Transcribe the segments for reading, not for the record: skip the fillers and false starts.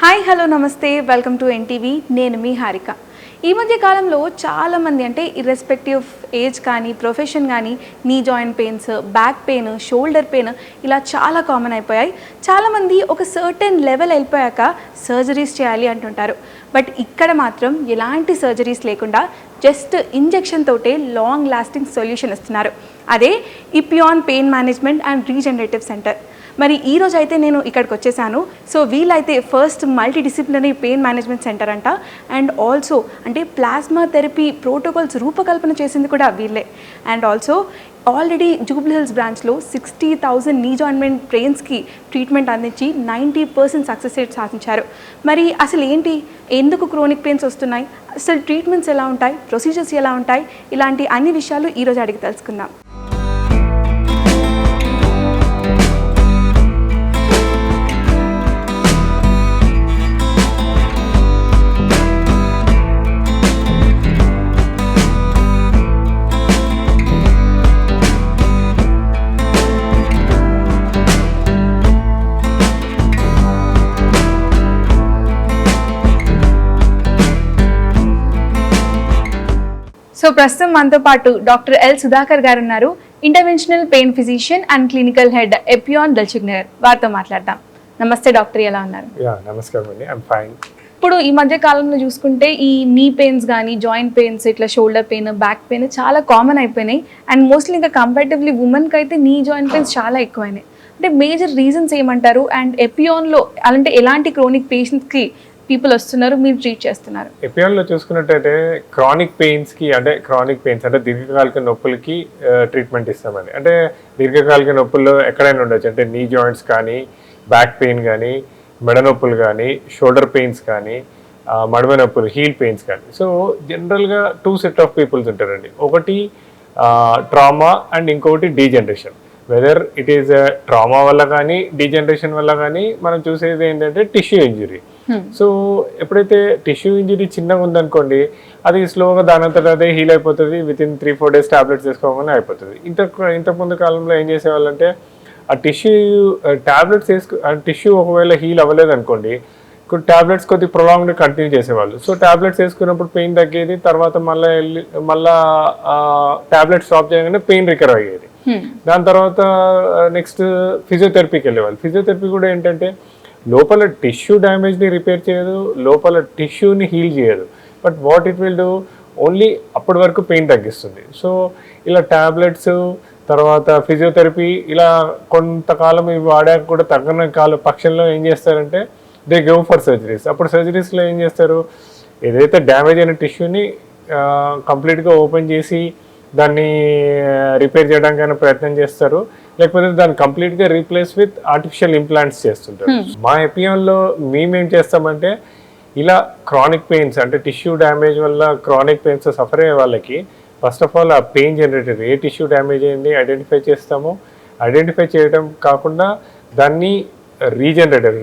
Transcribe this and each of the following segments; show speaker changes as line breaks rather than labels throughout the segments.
Hi hello నమస్తే welcome to NTV. నేను మీ హారిక. ఈ మధ్య కాలంలో చాలామంది అంటే ఇర్రెస్పెక్టివ్ ఆఫ్ ఏజ్ కానీ ప్రొఫెషన్ కానీ knee joint pains, back pain, shoulder pain ఇలా చాలా కామన్ అయిపోయాయి. చాలామంది ఒక సర్టెన్ లెవెల్ వెళ్ళిపోయాక సర్జరీస్ చేయాలి అంటుంటారు. బట్ ఇక్కడ మాత్రం ఎలాంటి సర్జరీస్ లేకుండా జస్ట్ ఇంజెక్షన్ తోటే లాంగ్ లాస్టింగ్ సొల్యూషన్ ఇస్తున్నారు. అదే Epione pain management and regenerative centre. మరి ఈ రోజు అయితే నేను ఇక్కడికి వచ్చేసాను. సో వీళ్ళైతే first multidisciplinary pain management centre అంట. అండ్ ఆల్సో అంటే ప్లాస్మా థెరపీ ప్రోటోకాల్స్ రూపకల్పన చేసింది కూడా వీళ్ళే. And also already Jubilee Hills బ్రాంచ్లో 60,000 నీ జాయింట్మెంట్ పెయిన్స్కి ట్రీట్మెంట్ అందించి 90% సక్సెస్ రేట్ సాధించారు. మరి అసలు ఏంటి, ఎందుకు క్రోనిక్ పెయిన్స్ వస్తున్నాయి, అసలు ట్రీట్మెంట్స్ ఎలా ఉంటాయి, ప్రొసీజర్స్ ఎలా ఉంటాయి, ఇలాంటి అన్ని విషయాలు ఈరోజు అడిగి తెలుసుకుందాం. సో ప్రస్తుతం మనతో పాటు డాక్టర్ ఎల్ సుధాకర్ గారు ఉన్నారు. Interventional pain physician and clinical head Epione Dilsukhnagar. వారితో మాట్లాడదాం. నమస్తే డాక్టర్, ఎలా ఉన్నారు?
నమస్కారం అండి, ఐఎమ్ ఫైన్.
ఇప్పుడు ఈ మధ్య కాలంలో చూసుకుంటే ఈ నీ పెయిన్స్ కానీ జాయింట్ పెయిన్స్, ఇట్లా షోల్డర్ పెయిన్, బ్యాక్ పెయిన్ చాలా కామన్ అయిపోయినాయి. అండ్ మోస్ట్లీ ఇంకా కంపారిటివ్లీ ఉమెన్కి అయితే నీ జాయింట్ పెయిన్స్ చాలా ఎక్కువైనాయి. అంటే మేజర్ రీజన్స్ ఏమంటారు? అండ్ ఎపియాన్లో అలాంటి ఎలాంటి క్రోనిక్ పేషెంట్స్కి పీపుల్ వస్తున్నారు, మీరు ట్రీట్ చేస్తున్నారు?
ఎపియాన్లో చూసుకున్నట్టయితే క్రానిక్ పెయిన్స్ అంటే దీర్ఘకాలిక నొప్పులకి ట్రీట్మెంట్ ఇస్తామండి. అంటే దీర్ఘకాలిక నొప్పుల్లో ఎక్కడైనా ఉండొచ్చు. అంటే నీ జాయింట్స్ కానీ, బ్యాక్ పెయిన్ కానీ, మెడ నొప్పులు కానీ, షోల్డర్ పెయిన్స్ కానీ, మడమ నొప్పులు, హీల్ పెయిన్స్ కానీ. సో జనరల్గా 2 సెట్ ఆఫ్ పీపుల్స్ ఉంటారండి. ఒకటి ట్రామా అండ్ ఇంకొకటి degeneration. Whether it is trauma వల్ల కానీ డీజనరేషన్ వల్ల కానీ మనం చూసేది ఏంటంటే టిష్యూ ఇంజురీ. సో ఎప్పుడైతే టిష్యూ ఇంజురీ చిన్నగా ఉందనుకోండి, అది స్లోగా దానంతట అదే హీల్ అయిపోతుంది. వితిన్ 3-4 days టాబ్లెట్స్ వేసుకోగానే అయిపోతుంది. ఇంతకుముందు కాలంలో ఏం చేసేవాళ్ళంటే ఆ టాబ్లెట్స్ టిష్యూ ఒకవేళ హీల్ అవ్వలేదు అనుకోండి, ఇప్పుడు టాబ్లెట్స్ కొద్దిగా ప్రొలాంగ్డ్ కంటిన్యూ చేసేవాళ్ళు. సో టాబ్లెట్స్ వేసుకున్నప్పుడు పెయిన్ తగ్గేది, తర్వాత మళ్ళీ టాబ్లెట్స్ స్టాప్ చేయగానే పెయిన్ రికవర్ అయ్యేది. దాని తర్వాత నెక్స్ట్ ఫిజియోథెరపీకి వెళ్ళేవాళ్ళు. ఫిజియోథెరపీ కూడా ఏంటంటే లోపల టిష్యూ డ్యామేజ్ని రిపేర్ చేయదు, లోపల టిష్యూని హీల్ చేయదు. But what it will do, only అప్పటి వరకు పెయిన్ తగ్గిస్తుంది. సో ఇలా టాబ్లెట్స్ తర్వాత ఫిజియోథెరపీ ఇలా కొంతకాలం ఇవి వాడాక కూడా తగ్గని పక్షంలో ఏం చేస్తారంటే దే గో ఫర్ సర్జరీస్. అప్పుడు సర్జరీస్లో ఏం చేస్తారు, ఏదైతే డ్యామేజ్ అయిన టిష్యూని కంప్లీట్గా ఓపెన్ చేసి దాన్ని రిపేర్ చేయడానికైనా ప్రయత్నం చేస్తారు, లేకపోతే దాన్ని కంప్లీట్గా రీప్లేస్ విత్ ఆర్టిఫిషియల్ ఇంప్లాంట్స్ చేస్తుంటారు. మా ఎపియాన్లో మేమేం చేస్తామంటే ఇలా క్రానిక్ పెయిన్స్ అంటే టిష్యూ డ్యామేజ్ వల్ల క్రానిక్ పెయిన్స్ సఫర్ అయ్యే వాళ్ళకి ఫస్ట్ ఆఫ్ ఆల్ ఆ పెయిన్ జనరేటర్ ఏ టిష్యూ డ్యామేజ్ అయింది ఐడెంటిఫై చేస్తాము. ఐడెంటిఫై చేయడం కాకుండా దాన్ని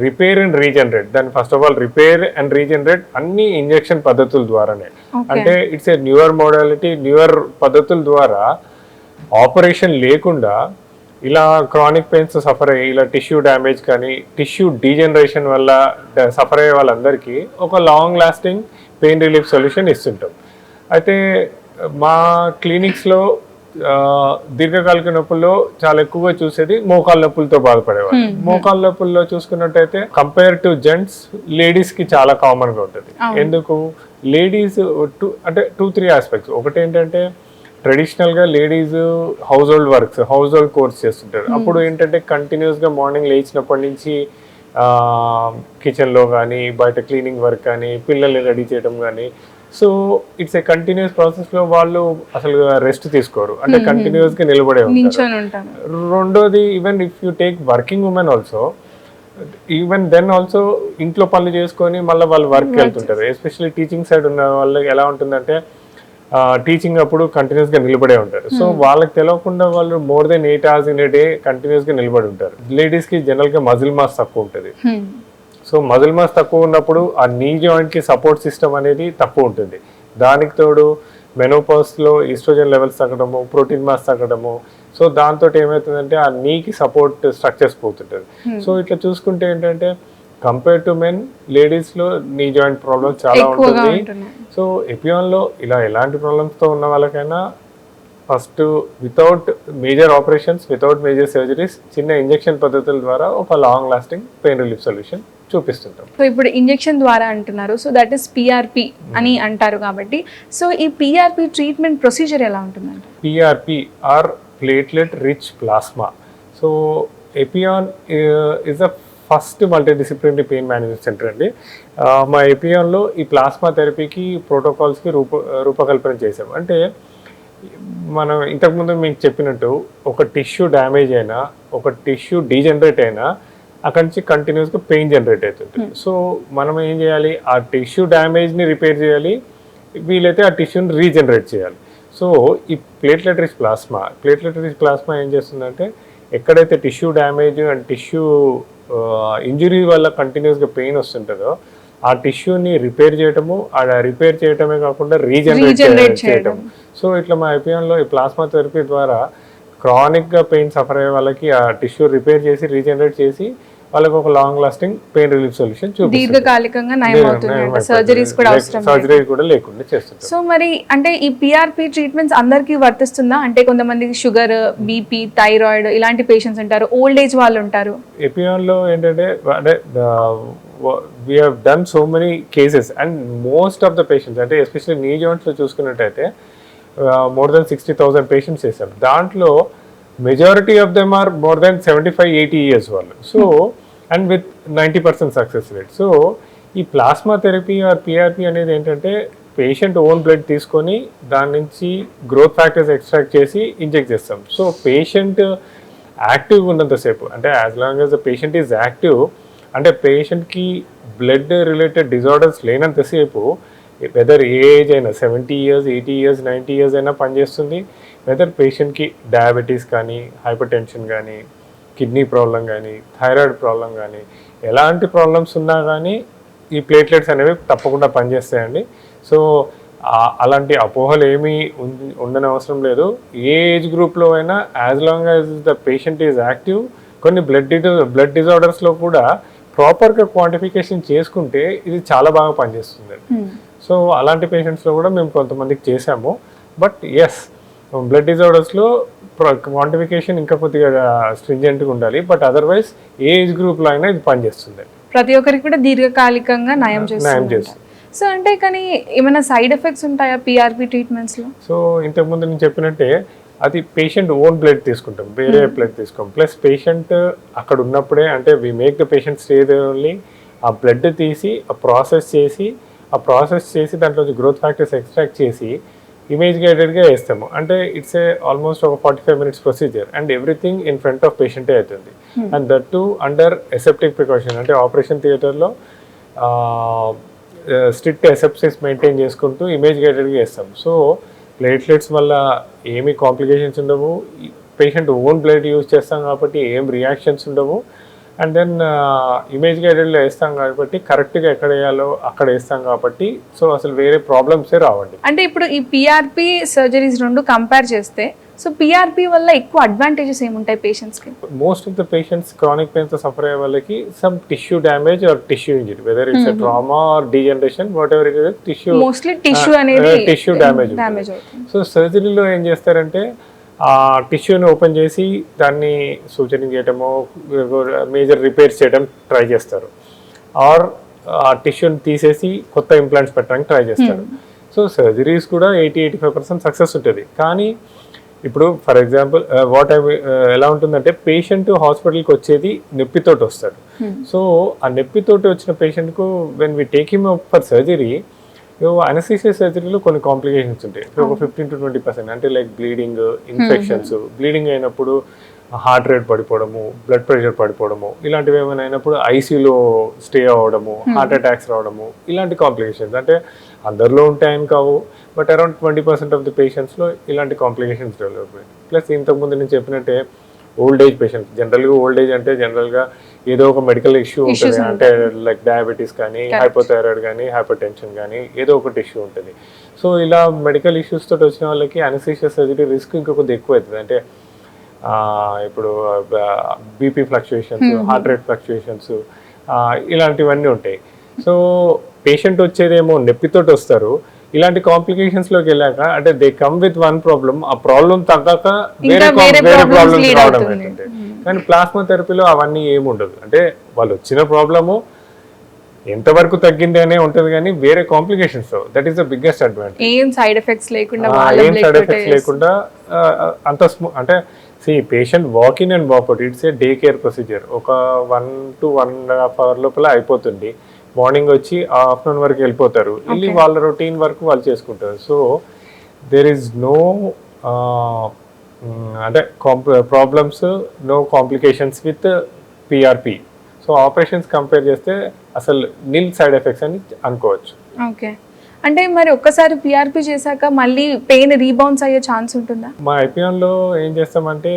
రిపేర్ అండ్ రీజనరేట్. దాన్ని first of all repair and regenerate అన్ని ఇంజెక్షన్ పద్ధతుల ద్వారానే. అంటే it's a newer modality, newer పద్ధతుల ద్వారా ఆపరేషన్ లేకుండా ఇలా క్రానిక్ పెయిన్స్ సఫర్ అయ్యి ఇలా టిష్యూ డ్యామేజ్ కానీ టిష్యూ డీజనరేషన్ వల్ల సఫర్ అయ్యే వాళ్ళందరికీ ఒక long lasting pain relief solution ఇస్తుంటాం. అయితే మా క్లినిక్స్లో దీర్ఘకాలిక నొప్పుల్లో చాలా ఎక్కువగా చూసేది మోకాళ్ళ నొప్పులతో బాధపడేవాళ్ళు. మోకాళ్ళ నొప్పుల్లో చూసుకున్నట్టయితే కంపేర్ టు జెంట్స్, లేడీస్ కి చాలా కామన్ గా ఉంటుంది. ఎందుకు లేడీస్ అంటే 2-3 ఆస్పెక్ట్స్. ఒకటి ఏంటంటే ట్రెడిషనల్ గా లేడీస్ హౌస్ హోల్డ్ కోర్స్ చేస్తుంటారు. అప్పుడు ఏంటంటే కంటిన్యూస్ గా మార్నింగ్ లేచినప్పటి నుంచి కిచెన్ లో కానీ బయట క్లీనింగ్ వర్క్ కానీ పిల్లల్ని రెడీ చేయడం కానీ, so it's a continuous process లో వాళ్ళు అసలు రెస్ట్ తీసుకోరు. అంటే కంటిన్యూస్ గా నిలబడే ఉంటారు. రెండోది even if you take working women also, even then also ఇంట్లో పనులు చేసుకొని మళ్ళీ వాళ్ళు వర్క్ వెళ్తుంటారు. ఎస్పెషల్లీ టీచింగ్ సైడ్ ఉన్న వాళ్ళకి ఎలా ఉంటుందంటే టీచింగ్ అప్పుడు కంటిన్యూస్ గా నిలబడే ఉంటారు. సో వాళ్ళకి తెలియకుండా వాళ్ళు more than 8 hours in a day continuous గా నిలబడి ఉంటారు. లేడీస్ కి జనరల్ గా మజిల్ మాస్ తక్కువ ఉంటుంది. సో మజిల్ మాస్ తక్కువ ఉన్నప్పుడు ఆ నీ జాయింట్కి సపోర్ట్ సిస్టమ్ అనేది తక్కువ ఉంటుంది. దానికి తోడు మెనోపాస్లో ఈస్ట్రోజన్ లెవెల్స్ తగ్గడము, ప్రోటీన్ మాస్ తగ్గడము, సో దాంతో ఏమవుతుందంటే ఆ నీకి సపోర్ట్ స్ట్రక్చర్స్ పోతుంటుంది. సో ఇట్లా చూసుకుంటే ఏంటంటే కంపేర్ టు మెన్ లేడీస్లో నీ జాయింట్ ప్రాబ్లమ్ చాలా
ఎక్కువగా
ఉంటుంది.
ఉంటున్నాయి.
సో ఎపియాన్లో ఇలా ఎలాంటి ప్రాబ్లమ్స్తో ఉన్న వాళ్ళకైనా first without major operations, without major surgeries, చిన్న ఇంజెక్షన్ పద్ధతుల ద్వారా ఒక long lasting pain relief solution చూపిస్తుంటాం.
సో ఇప్పుడు ఇంజెక్షన్ ద్వారా అంటున్నారు, సో దట్ ఈస్ పిఆర్పి అని అంటారు కాబట్టి, సో ఈ పిఆర్పి ట్రీట్మెంట్ ప్రొసీజర్ ఎలా ఉంటుందండి?
PRP or platelet rich plasma. So ఎపియాన్ is the first multidisciplinary pain management centre అండి. మా ఎపియాన్లో ఈ ప్లాస్మా థెరపీకి ప్రోటోకాల్స్కి రూపకల్పన చేసాం. అంటే మనం ఇంతకుముందు మీకు చెప్పినట్టు ఒక టిష్యూ డ్యామేజ్ అయినా, ఒక టిష్యూ డీజనరేట్ అయినా అక్కడి నుంచి కంటిన్యూస్గా పెయిన్ జనరేట్ అవుతుంది. సో మనం ఏం చేయాలి, ఆ టిష్యూ డ్యామేజ్ని రిపేర్ చేయాలి, వీలైతే ఆ టిష్యూని రీజనరేట్ చేయాలి. సో ఈ ప్లేట్లెట్ రిచ్ ప్లాస్మా ఏం చేస్తుందంటే ఎక్కడైతే tissue damage and tissue injury వల్ల కంటిన్యూస్గా పెయిన్ వస్తుంటుందో ఆ టిష్యూని రిపేర్ చేయటము, ఆ రిపేర్ చేయటమే కాకుండా రీజనరేట్ చేయటం. సో ఇట్లా మా ఐపీఎన్లో ఈ ప్లాస్మా థెరపీ ద్వారా క్రానిక్గా పెయిన్ సఫర్ అయ్యే వాళ్ళకి ఆ టిష్యూ రిపేర్ చేసి రీజనరేట్ చేసి వాళ్ళకి ఒక long lasting pain relief solution
దీర్ఘకాలికంగా నయం అవుతుంది, సర్జరీస్ కూడా అవసరం
సర్జరీ కూడా లేకుండా చేస్తుంది.
సో మరి అంటే ఈ పిఆర్పి ట్రీట్మెంట్స్ అందరికీ వర్తిస్తుందా? అంటే కొంతమందికి షుగర్, బీపీ, థైరాయిడ్ ఇలాంటి పేషెంట్స్ ఉంటారు, ఓల్డ్ ఏజ్ వాళ్ళు ఉంటారు.
ఎపియాన్లో ఏంటంటే అంటే we have done so many cases and most of the patients అంటే ఎస్పెషల్లీ నీ జాయింట్స్లో చూసుకున్నట్టయితే మోర్ దెన్ 60,000 పేషెంట్స్ చేశాం. దాంట్లో majority of them are more than 75-80 years వాళ్ళు. So and with 90% success rate. So ఈ ప్లాస్మా థెరపీ ఆర్ పిఆర్పి అనేది ఏంటంటే patient own blood తీసుకొని దాని నుంచి గ్రోత్ ఫ్యాక్టర్స్ ఎక్స్ట్రాక్ట్ చేసి ఇంజెక్ట్ చేస్తాం. సో పేషెంట్ యాక్టివ్గా ఉన్నంతసేపు, అంటే as long as the patient is active, అంటే పేషెంట్కి బ్లడ్ రిలేటెడ్ డిజార్డర్స్ లేనంతసేపు వెదర్ ఏ ఏజ్ అయినా 70 ఇయర్స్, 80 ఇయర్స్, 90 ఇయర్స్ అయినా పనిచేస్తుంది. వెదర్ పేషెంట్కి డయాబెటీస్ కానీ, హైపర్ టెన్షన్ కానీ, కిడ్నీ ప్రాబ్లం కానీ, థైరాయిడ్ ప్రాబ్లం కానీ, ఎలాంటి ప్రాబ్లమ్స్ ఉన్నా కానీ ఈ ప్లేట్లెట్స్ అనేవి తప్పకుండా పనిచేస్తాయండి. సో అలాంటి అపోహలు ఏమీ ఉండని అవసరం లేదు. ఏ ఏజ్ గ్రూప్లో అయినా as long as the patient is active, కొన్ని బ్లడ్ డిజార్డర్స్లో కూడా ప్రాపర్గా క్వాంటిఫికేషన్ చేసుకుంటే ఇది చాలా బాగా పనిచేస్తుంది. సో అలాంటి పేషెంట్స్లో కూడా మేము కొంతమందికి చేసాము. బట్ ఎస్, బ్లడ్ డిజార్డర్స్లో క్వాంటిఫికేషన్ ఇంకా కొద్దిగా స్ట్రింజెంట్గా ఉండాలి. బట్ అదర్వైజ్ ఏ ఏజ్ గ్రూప్లో అయినా ఇది పనిచేస్తుంది.
ప్రతి ఒక్కరికి కూడా దీర్ఘకాలికంగా నయం చేస్తుంది. సో అంటే కానీ ఏమైనా సైడ్ ఎఫెక్ట్స్ ఉంటాయా పిఆర్పి ట్రీట్మెంట్స్లో?
సో ఇంతకుముందు నేను చెప్పినట్టే అది పేషెంట్ ఓన్ బ్లడ్ తీసుకుంటాం, వేరే బ్లడ్ తీసుకోం. ప్లస్ పేషెంట్ అక్కడ ఉన్నప్పుడే, అంటే we make the patient stay there only. ఆ బ్లడ్ తీసి ఆ ప్రాసెస్ చేసి దాంట్లో గ్రోత్ ఫ్యాక్టర్స్ ఎక్స్ట్రాక్ట్ చేసి ఇమేజ్ గైడెడ్గా వేస్తాము. అంటే ఇట్స్ ఆల్మోస్ట్ ఒక 45 minutes procedure and everything in front of పేషెంటే అవుతుంది. And that too under aseptic precaution, అంటే ఆపరేషన్ థియేటర్లో స్ట్రిక్ట్ ఎసెప్సిస్ మెయింటైన్ చేసుకుంటూ ఇమేజ్ గైడెడ్గా వేస్తాం. సో ప్లేట్లెట్స్ వల్ల ఏమీ కాంప్లికేషన్స్ ఉండవు, పేషెంట్ ఓన్ బ్లడ్ యూజ్ చేస్తాం కాబట్టి ఏం రియాక్షన్స్ ఉండవు. అండ్ దెన్ ఇమేజ్ గైడెడ్లో వేస్తాం కాబట్టి కరెక్ట్గా ఎక్కడ వేయాలో అక్కడ వేస్తాం కాబట్టి సో అసలు వేరే ప్రాబ్లమ్సే రావండి.
అంటే ఇప్పుడు ఈ పిఆర్పి సర్జరీస్ రెండు కంపేర్ చేస్తే సో పిఆర్పి వల్ల ఎక్కువ అడ్వాంటేజెస్ ఏముంటాయి పేషెంట్స్కి?
Most of the patients chronic పెయిన్తో సఫర్ అయ్యే వాళ్ళకి some tissue damage or tissue injury, whether it's trauma or degeneration, whatever it is, tissue damage. So సర్జరీలో ఏం చేస్తారంటే ఆ టిష్యూని ఓపెన్ చేసి దాన్ని సూచన చేయటమో, మేజర్ రిపేర్స్ చేయడం ట్రై చేస్తారు. ఆర్ ఆ టిష్యూని తీసేసి కొత్త ఇంప్లాంట్స్ పెట్టడానికి ట్రై చేస్తారు. సో సర్జరీస్ కూడా 80-85% సక్సెస్ ఉంటుంది. కానీ ఇప్పుడు ఫర్ ఎగ్జాంపుల్ ఎలా ఉంటుందంటే పేషెంట్ హాస్పిటల్కి వచ్చేది నొప్పితోటి వస్తాడు. సో ఆ నొప్పితోటి వచ్చిన పేషెంట్కు when we take him up for surgery, anaesthesia సర్జరీలో కొన్ని కాంప్లికేషన్స్ ఉంటాయి. ఒక 15-20%, అంటే లైక్ బ్లీడింగ్, ఇన్ఫెక్షన్స్. బ్లీడింగ్ అయినప్పుడు హార్ట్ రేట్ పడిపోవడము, బ్లడ్ ప్రెషర్ పడిపోవడము, ఇలాంటివి ఏమైనా అయినప్పుడు ఐసీయూలో స్టే అవ్వడము, హార్ట్ అటాక్స్ రావడము, ఇలాంటి కాంప్లికేషన్స్. అంటే అందరిలో ఉంటాయని కావు, బట్ అరౌండ్ 20% ఆఫ్ ది పేషెంట్స్లో ఇలాంటి కాంప్లికేషన్స్ డెవలప్ అయ్యాయి. ప్లస్ ఇంతకుముందు నేను చెప్పినట్టే ఓల్డ్ ఏజ్ పేషెంట్స్, జనరల్గా ఓల్డ్ ఏజ్ అంటే జనరల్గా ఏదో ఒక మెడికల్ ఇష్యూ ఉంటుంది. అంటే లైక్ డయాబెటీస్ కానీ, హైపోథైరాయిడ్ కానీ, హైపర్ టెన్షన్ కానీ, ఏదో ఒకటి ఇష్యూ ఉంటుంది. సో ఇలా మెడికల్ ఇష్యూస్ తోటి వచ్చిన వాళ్ళకి అనస్థీసియా సర్జరీ రిస్క్ ఇంకా కొద్దిగా ఎక్కువ అవుతుంది. అంటే ఇప్పుడు BP fluctuations, heart rate fluctuations, ఇలాంటివన్నీ ఉంటాయి. సో పేషెంట్ వచ్చేదేమో నొప్పితోటి వస్తారు, ఇలాంటి కాంప్లికేషన్స్లోకి వెళ్ళాక అంటే they come with one problem, ఆ ప్రాబ్లం తగ్గాక వేరే ప్రాబ్లమ్స్ రావడం ఏంటంటే. కానీ ప్లాస్మా థెరపీలో అవన్నీ ఏముండదు. అంటే వాళ్ళు వచ్చిన ప్రాబ్లము ఎంతవరకు తగ్గింది అనే ఉంటుంది, కానీ వేరే complications, that is the biggest advantage.
ఏం సైడ్ ఎఫెక్ట్స్ లేకుండా
అంత అంటే patient walk in and walk out, it's a day care procedure. ఒక 1 to 1.5 hours లోపల అయిపోతుంది. మార్నింగ్ వచ్చి ఆఫ్టర్నూన్ వరకు వెళ్ళిపోతారు, వెళ్ళి వాళ్ళ రొటీన్ వరకు వాళ్ళు చేసుకుంటారు. సో దేర్ ఈజ్ నో అంటే problems, no complications with PRP. So operations compare చేస్తే అసలు నిల్ సైడ్ ఎఫెక్ట్స్ అని అనుకోవచ్చు.
ఓకే, అంటే మరి ఒక్కసారి పిఆర్పి చేశాక మళ్ళీ పెయిన్ రీబౌన్స్ అయ్యే ఛాన్స్ ఉంటుందా?
మా ఐపీఎన్లో ఏం చేస్తామంటే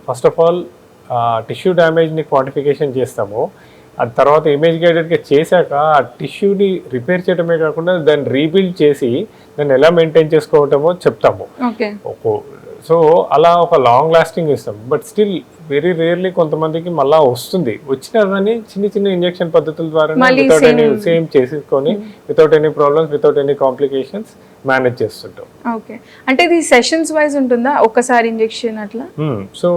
ఫస్ట్ ఆఫ్ ఆల్ టిష్యూ డ్యామేజ్ని క్వాంటిఫికేషన్ చేస్తాము. అది తర్వాత ఇమేజ్ గైడెడ్గా చేశాక ఆ టిష్యూని రిపేర్ చేయడమే కాకుండా దాన్ని రీబిల్డ్ చేసి దాన్ని ఎలా మెయింటైన్ చేసుకోవటమో చెప్తాము. సో అలా ఒక లాంగ్ లాస్టింగ్ ఇస్తాం. బట్ స్టిల్ వెరీ రేర్లీ కొంతమందికి మళ్ళీ వస్తుంది, వచ్చినా కానీ చిన్న చిన్న ఇంజెక్షన్ పద్ధతుల ద్వారా వితౌట్ ఎనీ సేమ్ చేసుకొని without any problems, without any complications manage చేస్తుంటాం.
ఓకే, అంటే ఇది సెషన్స్ వైజ్ ఉంటుందా, ఒక్కసారి ఇంజెక్షన్ అట్లా?
సో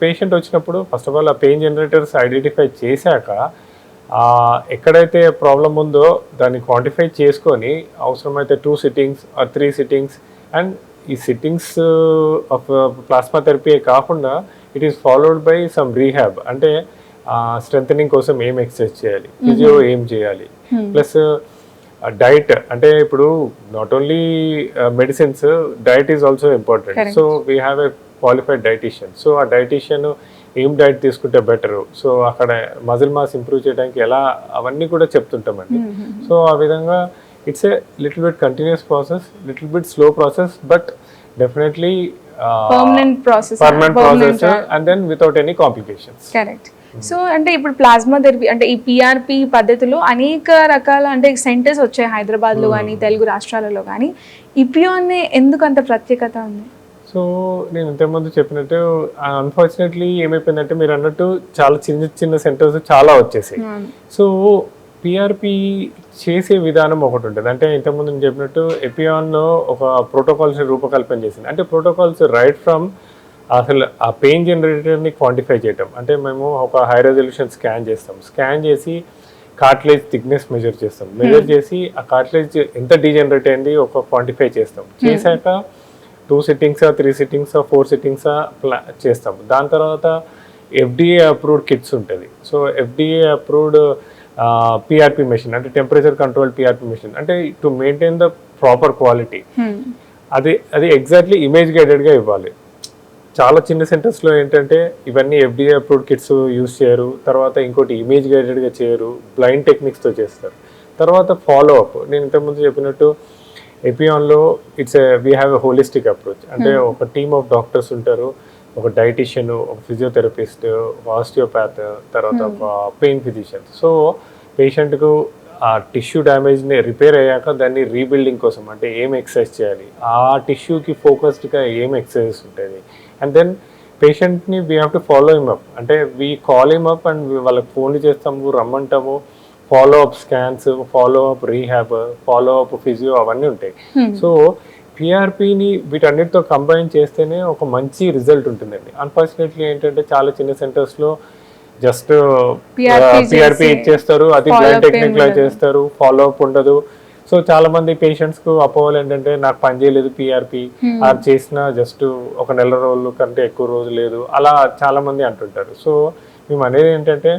పేషెంట్ వచ్చినప్పుడు ఫస్ట్ ఆఫ్ ఆల్ ఆ పెయిన్ జనరేటర్స్ ఐడెంటిఫై చేశాక ఎక్కడైతే ప్రాబ్లం ఉందో దాన్ని క్వాంటిఫై చేసుకొని అవసరమైతే 2 sittings or 3 sittings, అండ్ ఈ సిట్టింగ్స్ ఆఫ్ ప్లాస్మా థెరపీ కాకుండా it is followed by some rehab. అంటే స్ట్రెంథనింగ్ కోసం ఏం ఎక్సర్సైజ్ చేయాలి, ఫిజియో ఏం చేయాలి, ప్లస్ డైట్. అంటే ఇప్పుడు not only medicines, diet is also important. So we have a qualified dietician. So ఆ డైటీషియన్ ఏం డైట్ తీసుకుంటే బెటరు, సో అక్కడ మజిల్ మాస్ ఇంప్రూవ్ చేయడానికి ఎలా, అవన్నీ కూడా చెప్తుంటామండి. సో ఆ విధంగా it's a little bit continuous process, little bit slow process, but definitely
permanent process
and then without any complications.
Correct. So అంటే ఇప్పుడు ప్లాస్మా థెరపీ అంటే ఈ పిఆర్పి పద్ధతిలో అనేక రకాల అంటే సెంటర్స్ వచ్చాయి హైదరాబాద్లో కానీ తెలుగు రాష్ట్రాలలో కానీ. ఇపియోన్ ఎందుకు అంత ప్రత్యేకత ఉంది?
సో నేను ఇంతకుముందు చెప్పినట్టు అన్ఫార్చునేట్లీ ఏమైపోయిందంటే మీరు అన్నట్టు చాలా చిన్న చిన్న సెంటర్స్ చాలా వచ్చేసాయి. సో పిఆర్పి చేసే విధానం ఒకటి ఉంటుంది. అంటే ఇంతకుముందు నేను చెప్పినట్టు ఎపియాన్లో ఒక ప్రోటోకాల్స్ని రూపకల్పన చేసింది. అంటే ప్రోటోకాల్స్ రైట్ ఫ్రమ్ అసలు ఆ పెయిన్ జనరేటర్ని క్వాంటిఫై చేయటం. అంటే మేము ఒక హై రెజల్యూషన్ స్కాన్ చేస్తాం, స్కాన్ చేసి కార్టిలేజ్ థిక్నెస్ మెజర్ చేస్తాం, మెజర్ చేసి ఆ కార్టిలేజ్ ఎంత డీజనరేట్ అయింది ఒక క్వాంటిఫై చేస్తాం. చేశాక 2 sittings 3 sittings 4 sittings చేస్తాం. దాని తర్వాత FDA అప్రూవ్డ్ కిట్స్ ఉంటుంది. So FDA approved PRP machine, అంటే టెంపరేచర్ కంట్రోల్ పిఆర్పి మెషిన్, అంటే to maintain the proper quality. అది ఎగ్జాక్ట్లీ ఇమేజ్ గైడెడ్గా ఇవ్వాలి. చాలా చిన్న సెంటర్స్లో ఏంటంటే ఇవన్నీ FDA అప్రూవ్డ్ కిట్స్ యూజ్ చేయరు, తర్వాత ఇంకోటి ఇమేజ్ గైడెడ్గా చేయరు, బ్లైండ్ టెక్నిక్స్తో చేస్తారు. తర్వాత ఫాలో అప్, నేను ఇంతకుముందు చెప్పినట్టు ఎపియాన్లో we have a holistic approach. అంటే ఒక టీమ్ ఆఫ్ డాక్టర్స్ ఉంటారు, ఒక డైటీషియన్, ఒక ఫిజియోథెరపిస్ట్, ఒక ఆస్టియోపాత్, తర్వాత ఒక పెయిన్ ఫిజిషియన్. సో పేషెంట్కు ఆ టిష్యూ డ్యామేజ్ని రిపేర్ అయ్యాక దాన్ని రీబిల్డింగ్ కోసం అంటే ఏం ఎక్సర్సైజ్ చేయాలి, ఆ టిష్యూకి ఫోకస్డ్గా ఏం ఎక్సర్సైజ్ ఉంటుంది, అండ్ దెన్ పేషెంట్ని we have to follow him up. అంటే we call him up and వాళ్ళకి ఫోన్లు చేస్తాము, రమ్మంటాము, follow up scans, follow up rehab, follow up physio, అవన్నీ ఉంటాయి. సో పిఆర్పిని వీటన్నిటితో కంబైన్ చేస్తేనే ఒక మంచి రిజల్ట్ ఉంటుందండి. అన్ఫార్చునేట్లీ ఏంటంటే చాలా చిన్న సెంటర్స్లో జస్ట్ పిఆర్పి ఇచ్చేస్తారు, అది బ్లైండ్ టెక్నిక్ లా చేస్తారు, ఫాలో అప్ ఉండదు. సో చాలా మంది పేషెంట్స్ కు అపోహలు ఏంటంటే నాకు పని చేయలేదు పిఆర్పి, అది చేసిన జస్ట్ ఒక నెల రోజుల కంటే ఎక్కువ రోజు లేదు, అలా చాలా మంది అంటుంటారు. సో మేము అనేది ఏంటంటే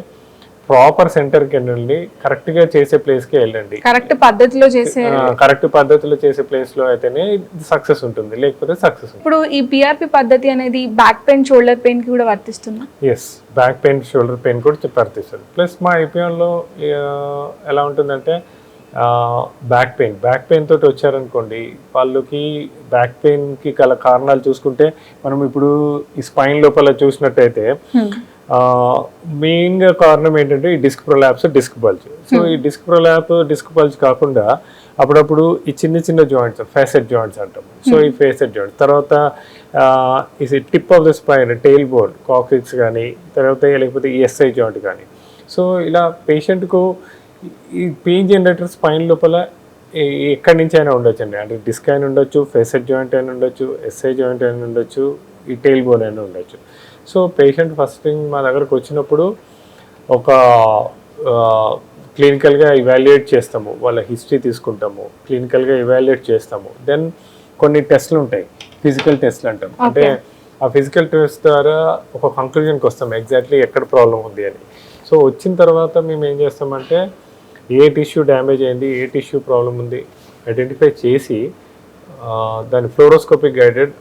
ప్రాపర్ సెంటర్కి వెళ్ళండి, కరెక్ట్గా చేసే ప్లేస్కి వెళ్ళండి, కరెక్ట్ పద్ధతిలో చేసే ప్లేస్లో అయితేనే సక్సెస్ ఉంటుంది, లేకపోతే సక్సెస్.
ఇప్పుడు ఈ పిఆర్పి పద్ధతి అనేది బ్యాక్ పెయిన్, షోల్డర్ పెయిన్ కి కూడా వర్తిస్తుందా?
Yes, back pain, shoulder pain కూడా వర్తిస్తుంది. ప్లస్ మా ఐపీఎన్లో ఎలా ఉంటుందంటే బ్యాక్ పెయిన్ తోటి వచ్చారనుకోండి, వాళ్ళకి బ్యాక్ పెయిన్కి గల కారణాలు చూసుకుంటే మనం ఇప్పుడు ఈ స్పైన్ లోపల చూసినట్టయితే మెయిన్గా కారణం ఏంటంటే ఈ disc prolapse, disc bulge. So ఈ డిస్క్ ప్రొలాప్, డిస్క్ బల్జ్ కాకుండా అప్పుడప్పుడు ఈ చిన్న చిన్న జాయింట్స్, ఫేసెట్ జాయింట్స్ అంటాం. సో ఈ ఫేసెట్ జాయింట్స్ తర్వాత ఈ tip of the spine, tail bone, coccyx కానీ, తర్వాత లేకపోతే ఈ ఎస్ఐ జాయింట్ కానీ, సో ఇలా పేషెంట్కు ఈ పెయిన్ జనరేటర్ స్పైన్ లోపల ఎక్కడి నుంచి అయినా ఉండొచ్చు అండి. అంటే డిస్క్ అయినా ఉండొచ్చు, ఫెసెట్ జాయింట్ అయినా ఉండొచ్చు, ఎస్ఐ జాయింట్ అయినా ఉండొచ్చు, ఈ టెయిల్ బోన్ అయినా ఉండొచ్చు. సో పేషెంట్ ఫస్ట్ థింగ్ మా దగ్గరకు వచ్చినప్పుడు ఒక క్లినికల్గా ఇవాల్యుయేట్ చేస్తాము, వాళ్ళ హిస్టరీ తీసుకుంటాము, క్లినికల్గా ఇవాల్యుయేట్ చేస్తాము. దెన్ కొన్ని టెస్ట్లు ఉంటాయి, ఫిజికల్ టెస్ట్లు అంటాం. అంటే ఆ ఫిజికల్ టెస్ట్ ద్వారా ఒక కంక్లూజన్కి వస్తాం ఎగ్జాక్ట్లీ ఎక్కడ ప్రాబ్లం ఉంది అని. సో వచ్చిన తర్వాత మేము ఏం చేస్తామంటే ఏ టిష్యూ డ్యామేజ్ అయింది, ఏ టిష్యూ ప్రాబ్లం ఉంది ఐడెంటిఫై చేసి దాని fluoroscopic guided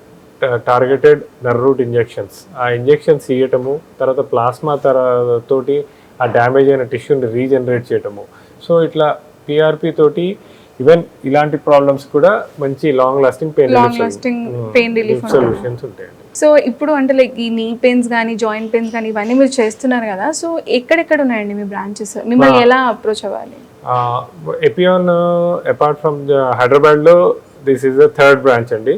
targeted nerve root injections, ఆ ఇంజెక్షన్స్ ఇవ్వటము, తర్వాత ప్లాస్మా తోటి ఆ డ్యామేజ్ అయిన టిష్యూని రీజనరేట్ చేయటము. సో ఇట్లా పిఆర్పి తోటి ఈవెన్ ఇలాంటి ప్రాబ్లమ్స్ కూడా మంచి long lasting pain relief solutions ఉంటాయండి.
సో ఇప్పుడు అంటే లైక్ ఈ నీ పెయిన్స్ కానీ జాయింట్ పెయిన్స్ కానీ ఇవన్నీ మీరు చేస్తున్నారు కదా, సో ఎక్కడెక్కడ ఉన్నాయండి మీ బ్రాంచెస్, మిమ్మల్ని ఎలా అప్రోచ్ అవ్వాలి?
ఎపియాన్ అపార్ట్ ఫ్రమ్ హైదరాబాద్లో this is the third branch అండి.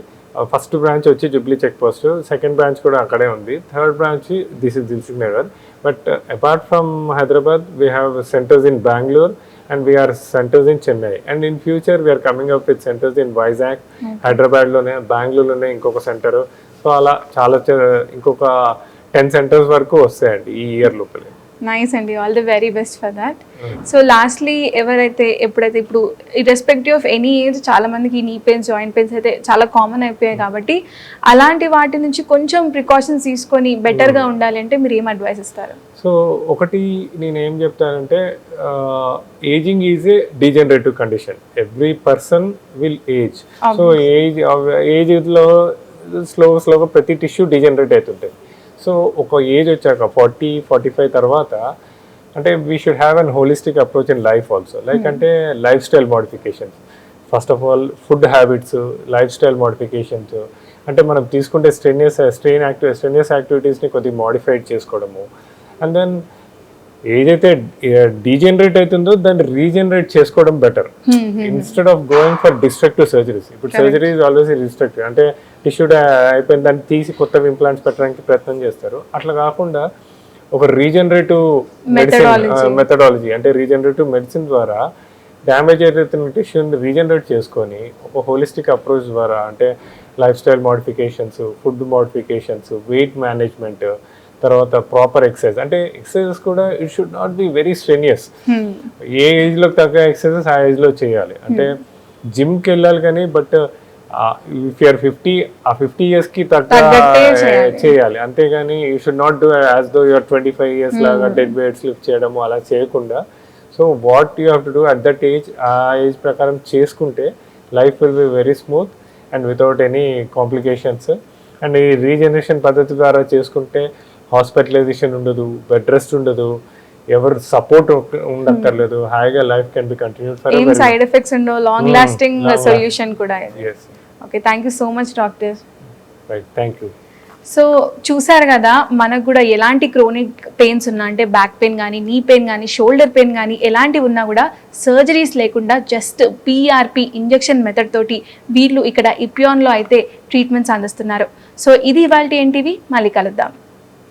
ఫస్ట్ బ్రాంచ్ వచ్చి జూబ్లీ చెక్ పోస్ట్, సెకండ్ బ్రాంచ్ కూడా అక్కడే ఉంది, third branch this is Dilsukh Nagar. But apart from Hyderabad we have centres in Bengaluru and we are centers in Chennai, and in future we are coming up with centers in Vizag, Hyderabad lone, Bangalore lone inkoka center. So ala chaala inkoka 10 centers varaku vastayandi ee year lopale.
Nice అండి, all the very best for that. So lastly ఎప్పుడైతే ఇప్పుడు irrespective of any age చాలా మందికి నీ pains joint pains అయితే చాలా common అయిపోయాయి కాబట్టి అలాంటి వాటి నుంచి కొంచెం ప్రికాషన్స్ తీసుకొని బెటర్గా ఉండాలి అంటే మీరు ఏం అడ్వైస్ ఇస్తారు?
సో ఒకటి నేను ఏం చెప్తానంటే ageing is a degenerative condition, every person will age. So ఏజ్లో స్లోగా ప్రతి టిష్యూ డీజనరేట్ అవుతుంటుంది. సో ఒక ఏజ్ వచ్చాక 40-45 తర్వాత అంటే we should have an holistic approach in life also. Like అంటే lifestyle modifications, first of all food habits, lifestyle modifications. అంటే మనం తీసుకుంటే స్ట్రెనియస్ యాక్టివిటీస్ని కొద్దిగా మోడిఫైడ్ చేసుకోవడము. అండ్ దెన్ ఏదైతే డీజనరేట్ అవుతుందో దాన్ని రీజనరేట్ చేసుకోవడం better instead of going for destructive surgeries. ఇప్పుడు సర్జరీ ఈజ్ ఆల్వేస్ డిస్ట్రక్టివ్, అంటే టిష్యూ అయిపోయిన దాన్ని తీసి కొత్త ఇంప్లాంట్స్ పెట్టడానికి ప్రయత్నం చేస్తారు. అట్లా కాకుండా ఒక రీజనరేటివ్ మెథడాలజీ అంటే రీజనరేటివ్ మెడిసిన్ ద్వారా డ్యామేజ్ అయిపోతున్న టిష్యూని రీజనరేట్ చేసుకొని ఒక హోలిస్టిక్ అప్రోచ్ ద్వారా అంటే lifestyle modifications, food modifications, weight management, తర్వాత ప్రాపర్ ఎక్సర్సైజ్. అంటే ఎక్సర్సైజెస్ కూడా it should not be very strenuous. ఏ ఏజ్లోకి తగ్గ ఎక్సర్సైజెస్ ఆ ఏజ్లో చేయాలి. అంటే జిమ్కి వెళ్ళాలి కానీ బట్ ఇఫ్ యూఆర్ 50 ఆ 50 yearsకి తగ్గ చేయాలి. అంతేగాని you should not do as though you are 25 years లాగా డెడ్ వెయిట్స్ లిఫ్ట్ చేయడము అలా చేయకుండా. So what you have to do at that age, ఆ ఏజ్ ప్రకారం చేసుకుంటే life will be very smooth and without any complications. And ఈ regeneration పద్ధతి ద్వారా చేసుకుంటే హాస్పిటలైజేషన్ ఉండదు, బెడ్ రెస్ట్ ఉండదు, ఎవరు సపోర్ట్ ఉండక్కర్లేదు, హాయిగా life can be continued for
ఏం సైడ్ ఎఫెక్ట్స్ ఉండవు, లాంగ్ లాస్టింగ్ సొల్యూషన్ కూడా. Okay, thank you so much doctor.
Right, thank you.
So చూసారు కదా, మనకు కూడా ఎలాంటి క్రోనిక్ పెయిన్స్ ఉన్నా అంటే బ్యాక్ పెయిన్ కానీ, నీ పెయిన్ కానీ, షోల్డర్ పెయిన్ కానీ ఎలాంటివి ఉన్నా కూడా సర్జరీస్ లేకుండా జస్ట్ పిఆర్పి ఇంజెక్షన్ మెథడ్ తోటి వీళ్ళు ఇక్కడ ఇపియాన్లో అయితే ట్రీట్మెంట్స్ అందిస్తున్నారు. సో ఇది ఇవాల్టి ఎన్టీవీ, మళ్ళీ కలుద్దాం.